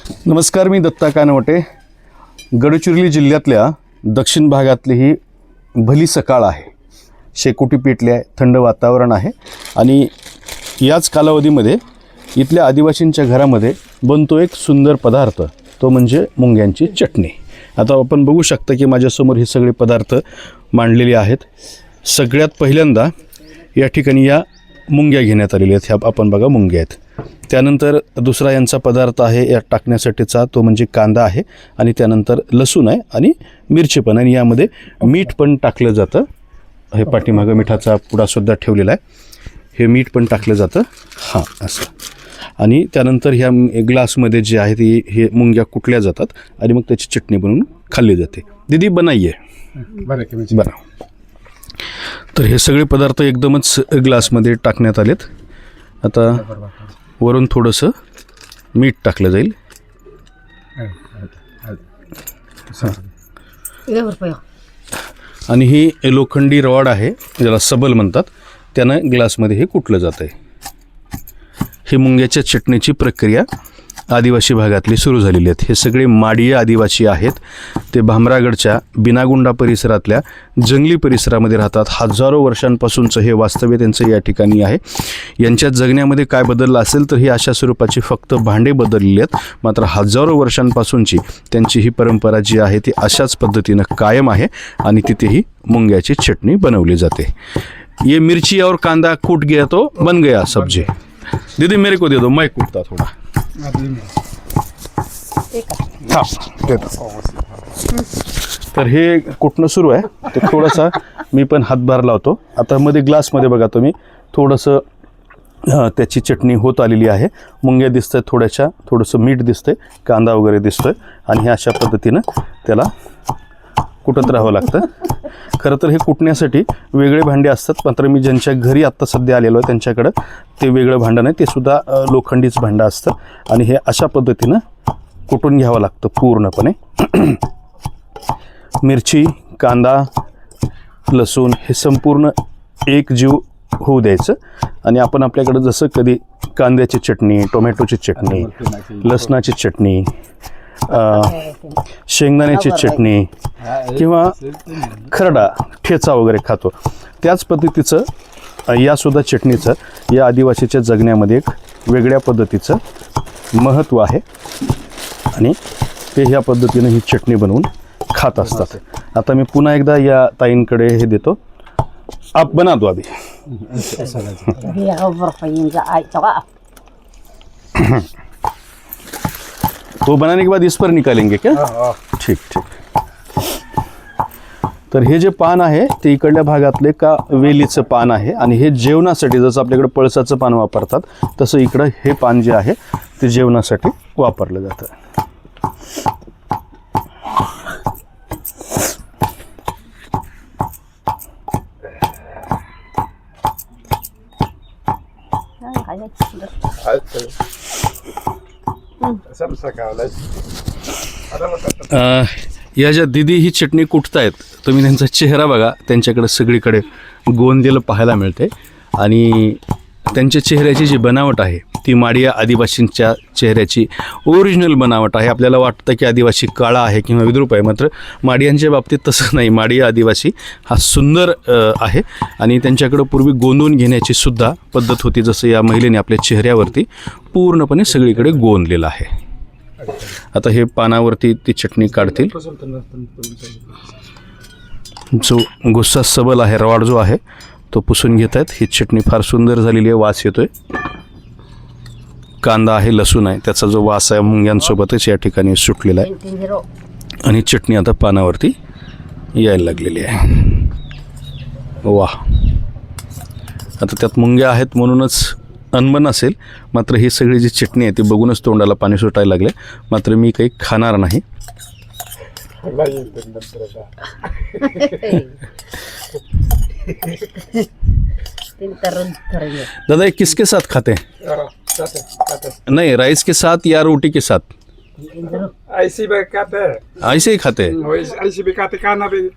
नमस्कार, मी दत्ता कानवटे. गडचिरोली जिल्ह्यातल्या दक्षिण भागातली ही भली सकाळ आहे. शेकोटी पेटली आहे, थंड वातावरण आहे आणि याच कालावधीमध्ये इथल्या आदिवासींच्या घरामध्ये बनतो एक सुंदर पदार्थ, तो म्हणजे मुंग्यांची चटणी. आता आपण बघू शकता की माझ्यासमोर हे सगळे पदार्थ मांडलेले आहेत. सगळ्यात पहिल्यांदा या ठिकाणी या मुंग्या घेण्यात आलेल्या आहेत. ह्या आपण बघा मुंग्या आहेत. त्यानंतर दुसरा यांचा पदार्थ आहे या टाकण्यासाठीचा, तो म्हणजे कांदा आहे आणि त्यानंतर लसूण आहे आणि मिरची पण, आणि यामध्ये मीठ पण टाकलं जातं. हे पाठीमागं मिठाचा पुडासुद्धा ठेवलेला आहे. हे मीठ पण टाकलं जातं. हां, असं. आणि त्यानंतर ह्या ग्लासमध्ये जे आहे ते हे मुंग्या कुटल्या जातात आणि मग त्याची चटणी बनवून खाल्ली जाते. दीदी बनाइए. बरं. तर हे सगळे पदार्थ एकदमच ग्लासमध्ये टाकण्यात आलेत. आता वरून थोडंसं मीठ टाकलं जाईल. आणि ही लोखंडी रॉड आहे, ज्याला सबल म्हणतात, त्यानं ग्लासमध्ये हे कुटलं जातं आहे. ही मुंग्याच्या चटणीची प्रक्रिया आदिवासी भागातली सुरू झालेली आहेत. हे सगळे माडीय आदिवासी आहेत. ते भामरागडच्या बिनागुंडा परिसरातल्या जंगली परिसरामध्ये राहतात. हजारो वर्षांपासूनचं हे वास्तव्य त्यांचं या ठिकाणी आहे. यांच्या जगण्यामध्ये काय बदललं असेल तर ही अशा स्वरूपाची फक्त भांडे बदललेली आहेत, मात्र हजारो वर्षांपासूनची त्यांची ही परंपरा जी आहे ती अशाच पद्धतीनं कायम आहे आणि तिथेही मुंग्याची चटणी बनवली जाते. ये मिर्ची और कांदा कूट गया तो बन गया सब्जी. दीदी मेरे को दे दो, मैं कूटता थोड़ा. हां, तर हे कुटणं सुरू आहे. ते थोडंसं मी पण हातभार लावतो. आता मध्ये ग्लासमध्ये बघा तुम्ही थोडंसं त्याची चटणी होत आलेली आहे. मुंग्या दिसत आहेत थोड्याशा, थोडंसं मीठ दिसतंय, कांदा वगैरे दिसतोय आणि हे अशा पद्धतीनं त्याला कुटत राहावं लागतं. खरं तर हे कुटण्यासाठी वेगळे भांडे असतात, मात्र मी ज्यांच्या घरी आत्ता सध्या आलेलो आहे त्यांच्याकडं ते वेगळं भांडं नाही, ते सुद्धा लोखंडीच भांडं असतं आणि हे अशा पद्धतीनं कुटून घ्यावं लागतं पूर्णपणे. मिरची, कांदा, लसूण हे संपूर्ण एक जीव होऊ द्यायचं. आणि आपण आपल्याकडं जसं कधी कांद्याची चटणी, टोमॅटोची चटणी, लसणाची चटणी, शेंगदाण्याची चटणी किंवा खरडा, ठेचा वगैरे खातो, त्याच पद्धतीचं यासुद्धा चटणीचं या आदिवासीच्या जगण्यामध्ये एक वेगळ्या पद्धतीचं महत्त्व आहे आणि ते ह्या पद्धतीनं ही चटणी बनवून खात असतात. आता मी पुन्हा एकदा या ताईंकडे हे देतो. आप बना दो अभी. वो बनाने के बाद इस पर निकालेंगे क्या? ठीक ठीक. तर हे जे पान आहे ते इकडल्या भागातले का वेलीचं पान आहे आणि हे जेवणासाठी, जसं आपल्याकडे पळसाचं पान वापरतात तसं इकडं हे पान जे आहे ते जेवणासाठी वापरलं जातं. या ज्या दीदी ही चटणी कुटतायत, तुम्ही त्यांचा चेहरा बघा, त्यांच्याकडे सगळीकडे गोंदलेलं पाहायला मिळते आणि त्यांच्या चेहऱ्याची जी बनावट आहे ती माडीया आदिवासींच्या चेहऱ्याची ओरिजिनल बनावट आहे. आपल्याला वाटतं की आदिवासी काळा आहे किंवा विद्रूप आहे, मात्र माडियांच्या बाबतीत तसं नाही. माडिया आदिवासी हा सुंदर आहे आणि त्यांच्याकडं पूर्वी गोंदून घेण्याची सुद्धा पद्धत होती, जसं या महिलेने आपल्या चेहऱ्यावरती पूर्णपणे सगळीकडे गोंदलेलं आहे. आता हे पानावरती ती चटणी काढतील. जो गुस्सा सबल आहे, रवाड जो आहे तो पुसून घेत आहेत. ही चटणी फार सुंदर झालेली आहे, वास येतोय. कांदा आहे, लसूण आहे, त्याचा जो वास आहे मुंग्यांसोबतच या ठिकाणी सुटलेला आहे आणि चटणी आता पानावरती यायला लागलेली आहे. वाह. आता त्यात मुंग्या आहेत म्हणूनच अनबन असेल, मात्र ही सगळी जी चटणी आहे ती बघूनच तोंडाला पाणी सुटायला लागले. मात्र मी काही खाणार नाही. दादा, ये किसके साथ खाते हैं? नहीं, राइस के साथ या रोटी के साथ? ऐसे भी खाते हैं, ऐसे ही खाते हैं. ऐसे भी खाते, खाना भी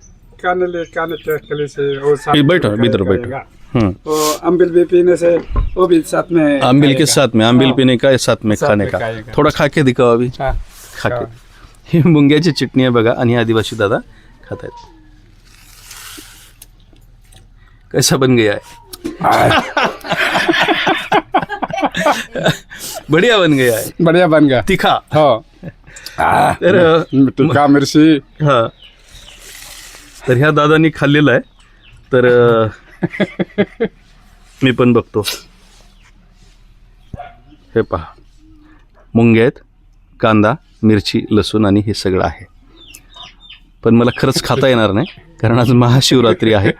खाने के लिए से बैठो, भीतर बैठो. वो अम्बिल भी पीने से वो भी साथ में आम्बिल के खाएगा। साथ में आम्बिल पीने का साथ में साथ खाने में का खाएगा। थोड़ा खा के दिखाओ अभी हाँ, खा के ही मुंग्याची चटणी आहे बघा आणि आदिवासी दादा खात आहेत कैसा बन गया है बढ़िया बन गया है बढ़िया बन गया तिखा हो तर टिक्का मिर्ची हा तर ह्या दादांनी खाल्लेलं आहे तर मी पण बघतो हे पहा मुंगे आहेत कांदा मिरची लसूण आणि हे सगळं आहे पण मला खरंच खाता येणार नाही कारण आज महाशिवरात्री आहे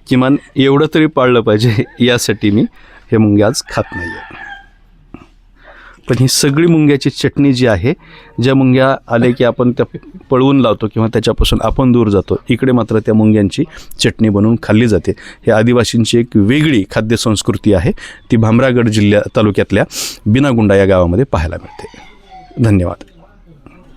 किमान एवढं तरी पाळलं पाहिजे यासाठी मी हे मुंगे आज खात नाही आहे पण ही सगळी मुंग्याची चटणी जी आहे ज्या मुंग्या आले की आपण त्या पळवून लावतो किंवा त्याच्यापासून आपण दूर जातो इकडे मात्र त्या मुंग्यांची चटणी बनवून खाल्ली जाते हे आदिवासींची एक वेगळी खाद्यसंस्कृती आहे ती भामरागड तालुक्यातल्या बिनागुंडा या गावामध्ये पाहायला मिळते धन्यवाद